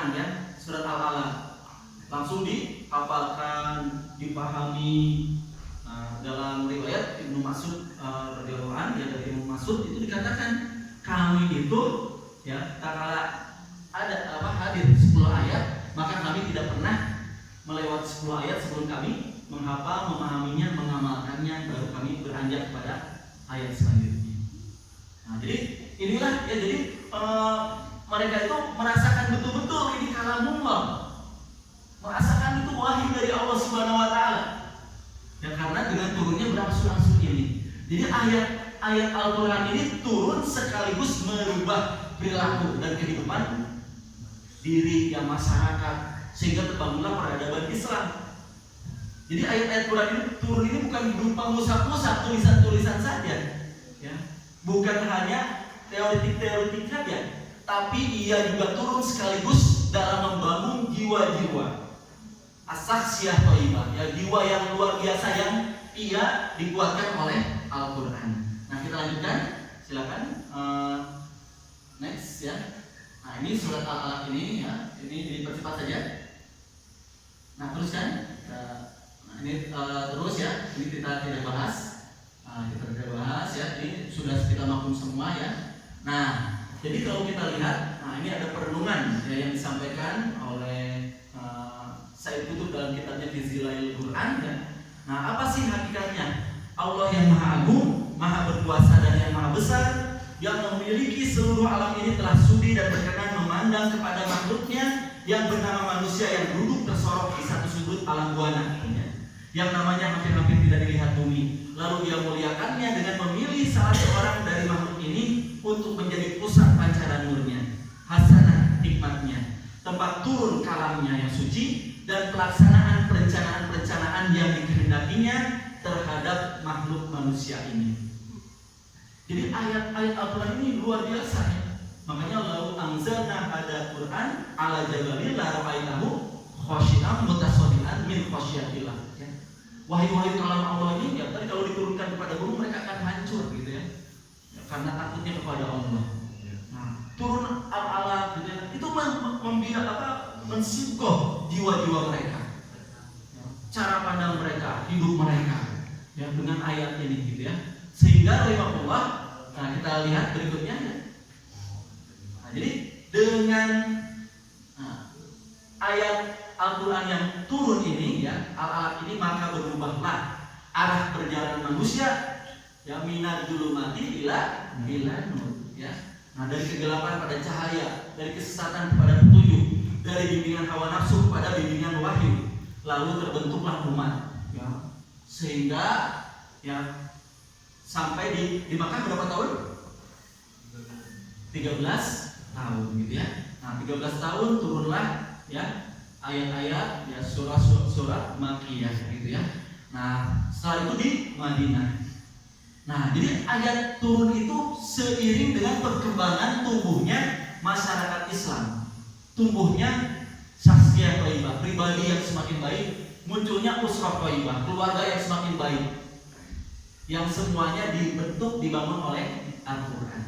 Al-Quran ya, surat Al-Alaq. Langsung dihafalkan, dipahami. Dalam riwayat Ibnu Mas'ud radhiyallahu anhu, ya, dari Ibnu Mas'ud itu dikatakan kami itu ya tak kala ada hadir 10 ayat, maka kami tidak pernah melewati 10 ayat sebelum kami menghafal, memahaminya, mengamalkannya, baru kami beranjak kepada ayat selanjutnya. Nah, jadi inilah ya, jadi mereka itu merasakan betul-betul ini kalamullah, merasakan itu wahyu dari Allah Subhanahu wa taala. Ya, karena dengan turunnya berangsur-angsur ini. Jadi ayat Al-Quran ini turun sekaligus merubah perilaku dan kehidupan diri yang masyarakat, sehingga terbangunlah peradaban Islam. Jadi ayat-ayat Quran ini turun ini bukan berupa mushaf-mushaf, tulisan-tulisan saja, ya. Bukan hanya teoretik-teoretik saja, tapi ia juga turun sekaligus dalam membangun jiwa-jiwa as-saksiyah thayyibah, ya, jiwa yang luar biasa yang ia dikuatkan oleh Al-Quran. Nah, kita lanjutkan, silakan next ya. Nah, ini surat Al-Alaq ini ya, ini dipercepat saja. Nah, teruskan. Nah, ini terus ya, ini kita tidak bahas. Kita tidak bahas ya, ini sudah kita maklum semua ya. Nah, jadi kalau kita lihat, nah ini ada perenungan ya, yang disampaikan oleh Said Qutb dalam kitabnya Fi Zilalil Quran ya. Nah, apa sih hakikatnya? Allah yang Maha Agung, Maha Berkuasa dan yang Maha Besar, yang memiliki seluruh alam ini telah sudi dan berkenan memandang kepada makhluknya yang bernama manusia yang duduk tersorok di satu sudut alam buana, yang namanya hampir-hampir tidak dilihat bumi. Lalu ia muliakannya dengan memilih salah seorang dari makhluk ini untuk menjadi pusat pancaran nurnya, hasanah hikmatnya, tempat turun kalamnya yang suci, dan pelaksanaan perencanaan-perencanaan yang dikehendakinya terhadap makhluk manusia ini. Jadi ayat-ayat Al-Quran ini luar biasa ya. Makanya lau anzalna hada Quran ala jabalin la ra'aitahu khashi'an mutasaddian min khasyatillah ya. Wahyu-wahyu kalam Allah ini ya, tadi kalau diturunkan kepada gunung mereka akan hancur gitu ya, karena takutnya kepada Allah. Nah, turun Al-Alaq gitu ya, itu mensibgoh jiwa-jiwa mereka, cara pandang mereka, hidup mereka ya, dengan ayat ini gitu ya. Sehingga rahimahullah, nah kita lihat berikutnya ya. Nah, jadi dengan ayat Al-Quran yang turun ini ya, Al-Alaq ini, maka berubahlah arah perjalanan manusia ya, minar zulumati ila nur ya. Nah, dari kegelapan pada cahaya, dari kesesatan kepada petunjuk, dari bimbingan hawa nafsu kepada bimbingan wahyu, lalu terbentuklah umat ya. Sehingga ya sampai di Makkah berapa tahun? 13 tahun gitu ya. Nah, 13 tahun turunlah ya ayat-ayat ya, surat Makkiyah gitu ya. Nah, setelah itu di Madinah. Nah, jadi ayat turun itu seiring dengan perkembangan tumbuhnya masyarakat Islam, tumbuhnya syakhsiyah thayyibah, pribadi yang semakin baik, munculnya usrah thayyibah, keluarga yang semakin baik, yang semuanya dibentuk, dibangun oleh Al-Quran.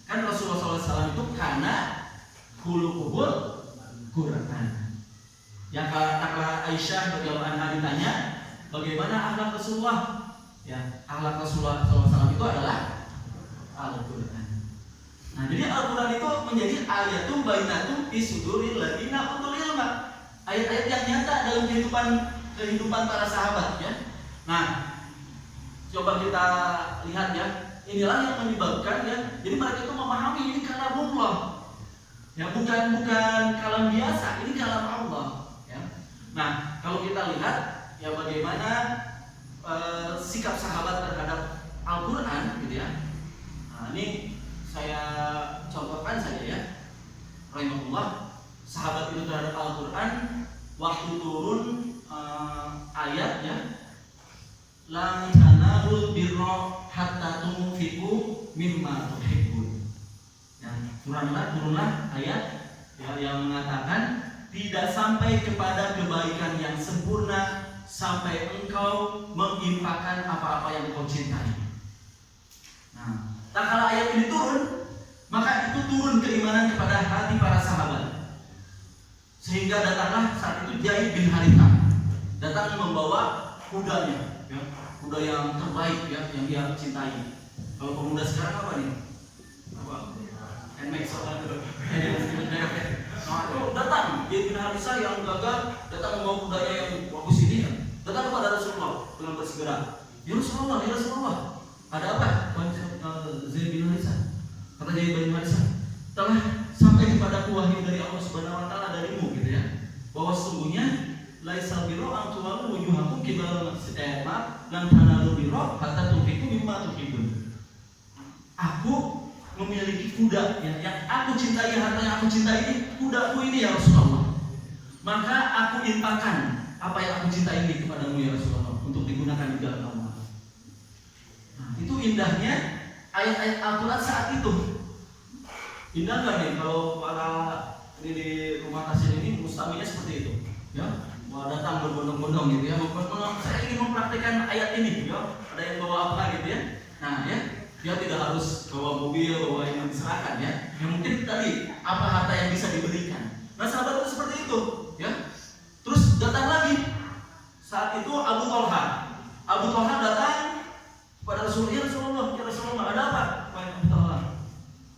Kan Rasulullah SAW itu karena khuluquhul Quran. Yang kala Aisyah radhiyallahu anha ditanya, bagaimana akhlak Rasulullah? Ya, akhlak Rasulullah SAW itu adalah Al-Quran. Nah, jadi Al-Quran itu menjadi ayatun bainatun fi suduril ladina utul ilma. Ayat-ayat yang nyata dalam kehidupan para sahabat ya. Nah, coba kita lihat ya. Inilah yang menyebabkan ya. Jadi mereka itu memahami ini kalamullah. Ya, bukan kalam biasa, ini kalam Allah ya. Nah, kalau kita lihat ya bagaimana sikap sahabat terhadap Al-Quran gitu ya. Nah, ini saya contohkan saja ya. Rahimahullah, sahabat itu terhadap Al-Quran waktu turun ayat ya, lan tanalul birra hatta tunfiqu mimma tuhibbun. Ya, turunlah ayat ya, yang mengatakan tidak sampai kepada kebaikan yang sempurna sampai engkau menginfakkan apa-apa yang kau cintai. Nah, tak kala ayat ini turun, maka itu turun keimanan kepada hati para sahabat. Sehingga datanglah saat itu Zaid bin Harithah datang membawa kudanya, ya, kuda yang terbaik, ya, yang dia cintai. Kalau pemuda sekarang apa nih? Apa? NMAX atau itu? Nah, itu datang Zaid bin Harithah yang gagal datang membawa kudanya yang bagus ini, ya. Datang kepada Rasulullah dengan bersegera. Ya Rasulullah, ada apa? Zaid bin Harithah. Kata Zaid bin Harithah, telah sampai kepadaku wahyu dari Allah Subhanahu wa taala darimu, gitu ya. Bahwa sesungguhnya laisal birra an tuwallu wujuhakum qibala lan tanalu birra hatta tunfiqu mimma tuhibbun. Aku memiliki kuda, ya, yang aku cintai, harta yang aku cintai ini kudaku ini, ya Rasulullah. Maka aku infakkan apa yang aku cintai ini kepadamu, ya Rasulullah, untuk digunakan di jalan Allah. Nah, itu indahnya ayat-ayat Al-Quran saat itu. Indah nggak nih kalau para ini di rumah kasir ini mustaminya seperti itu, ya? Mau datang berbondong-bondong gitu ya, saya ingin mempraktikkan ayat ini, ya? Ada yang bawa apa gitu ya? Nah, ya, dia tidak harus bawa mobil, bawa yang diserahkan, ya. Yang mungkin tadi apa harta yang bisa diberikan. Nah, sahabat itu seperti itu, ya. Terus datang lagi saat itu Abu Talha datang kepada Rasulullah, ya Rasulullah, ada apa? Wahai Abu Talha,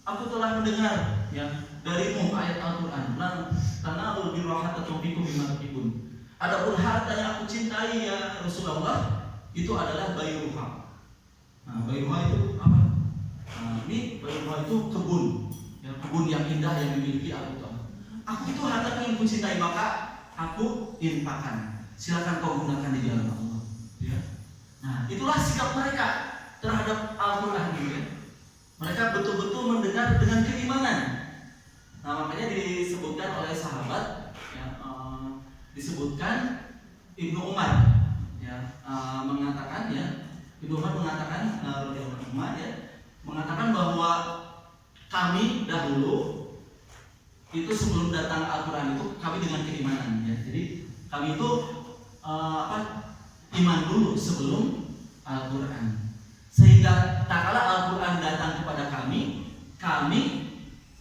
aku telah mendengar, ya, darimu ayat Al-Quran, karena birra hatta tunfiqu mimma tuhibbun. Adapun harta yang aku cintai, ya Rasulullah, itu adalah bayruha. Nah, bayruha itu apa? Nah, ini bayruha itu kebun, ya, kebun yang indah yang dimiliki Abu Talha. Aku itu harta yang ku cintai, maka aku infakkan. Silakan kau gunakan di jalan Allah, ya. Nah, itulah sikap mereka terhadap Al-Quran ini, ya. Mereka betul-betul mendengar dengan keimanan. Nah, makanya disebutkan oleh sahabat, ya, disebutkan Ibnu Umar, ya, mengatakan, ya, Ibnu Umar mengatakan, ya, mengatakan bahwa kami dahulu itu sebelum datang Al-Quran itu kami dengan keimanan, ya. Jadi kami itu iman dulu sebelum Al-Quran. Sehingga tak kala Al-Quran datang kepada kami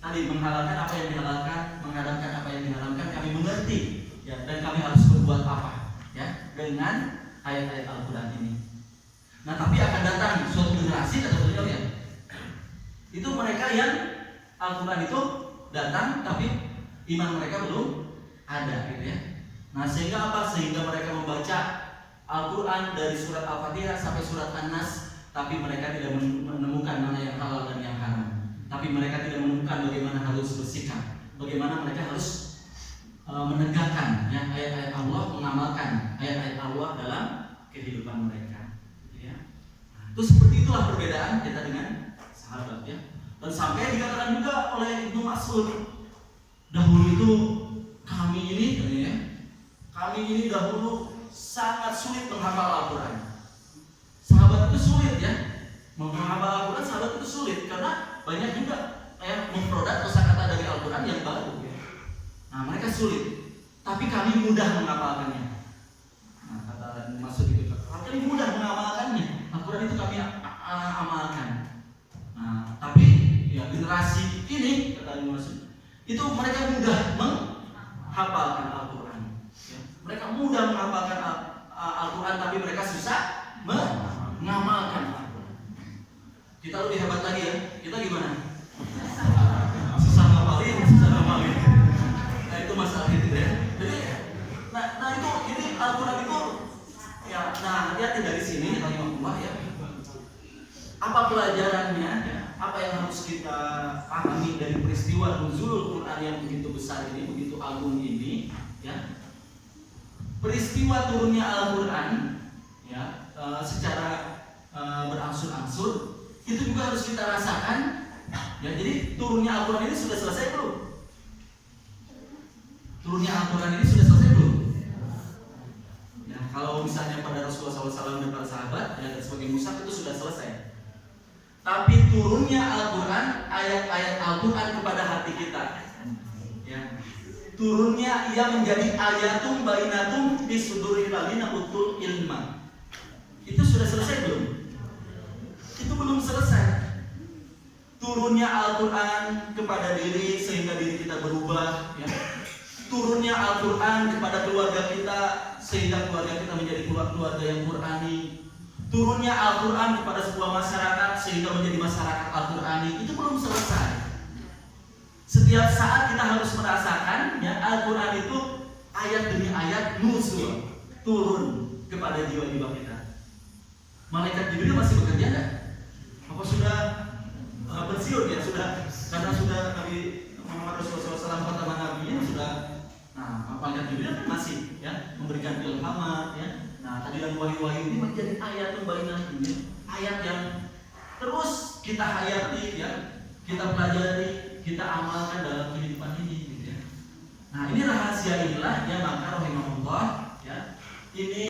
tadi menghalalkan apa yang dihalalkan, mengharamkan apa yang diharamkan, kami mengerti, ya, dan kami harus berbuat apa, ya, dengan ayat-ayat Al-Quran ini. Nah, tapi akan datang suatu generasi, kata beliau, ya, itu mereka yang Al-Quran itu datang tapi iman mereka belum ada, gitu ya. Nah, sehingga apa? Sehingga mereka membaca Al-Quran dari surat Al-Fatihah sampai surat An-Nas, tapi mereka tidak menemukan mana yang halal dan yang haram. Tapi mereka tidak menemukan bagaimana harus bersikap, bagaimana mereka harus menegakkan, ya, ayat-ayat Allah, mengamalkan ayat-ayat Allah dalam kehidupan mereka, ya. Nah, itu seperti itulah perbedaan kita dengan sahabat, ya. Dan sampai dikatakan juga oleh Ibnu Mas'ud, dahulu itu kami ini dahulu sangat sulit menghafal Al-Quran. Sahabat itu sulit, ya, menghafal Al-Quran. Sahabat itu sulit karena banyak juga, ya, memproduk kosakata dari Al-Quran yang baru, ya. Nah, mereka sulit, tapi kami mudah menghafalkannya. Nah, kata maksud itu, kami mudah mengamalkannya. Al-Quran itu kami amalkan. Nah, tapi, ya, generasi ini, kata maksud itu mereka mudah menghafalkan Al-Quran, ya. Mereka mudah menghafalkan Al-Quran, tapi mereka susah mengamalkan Al-Quran. Kita lebih hebat lagi, ya. Kita gimana? Susah ngapalin. Nah, itu masalah itu, ya. Jadi, nah itu ini Al-Quran itu, ya. Nah, hati-hati dari sini, rahimahullah, ya. Apa pelajarannya, ya? Apa yang harus kita pahami dari peristiwa nuzulul Quran yang begitu besar ini, begitu agung ini, ya? Peristiwa turunnya Al-Quran, ya, secara berangsur-angsur itu juga harus kita rasakan, ya. Jadi turunnya Al-Quran ini sudah selesai belum? Turunnya Al-Quran ini sudah selesai belum? Ya, kalau misalnya pada Rasulullah SAW dan para sahabat, ya, sebagai mushaf itu sudah selesai. Tapi turunnya Al-Quran, ayat-ayat Al-Quran kepada hati kita, ya. Turunnya ia menjadi ayatum bainatum bisuduril ladina utul ilma. Itu sudah selesai belum? Itu belum selesai. Turunnya Al-Quran kepada diri sehingga diri kita berubah, ya. turunnya Al-Quran kepada keluarga kita sehingga keluarga kita menjadi keluarga yang Qurani, turunnya Al-Quran kepada sebuah masyarakat sehingga menjadi masyarakat Al-Qurani, itu belum selesai. Setiap saat kita harus merasakan ya, Al-Quran itu ayat demi ayat nuzul turun kepada jiwa-jiwa kita. Malaikat Jibril masih bekerja enggak? Apa sudah pensiun ya? Sudah, karena sudah Nabi Muhammad Rasulullah SAW pertama Nabi sudah. Nah, malaikat Jibril kan masih ya memberikan ilhamat ya. Nah, tahlilan wahyu-wahyu ini menjadi ayat bayyinah ini, ayat yang terus kita hayati ya, kita pelajari, kita amalkan dalam kehidupan ini gitu ya. Nah, ini rahasia inilah ya, maka rahimahullah ya. Ini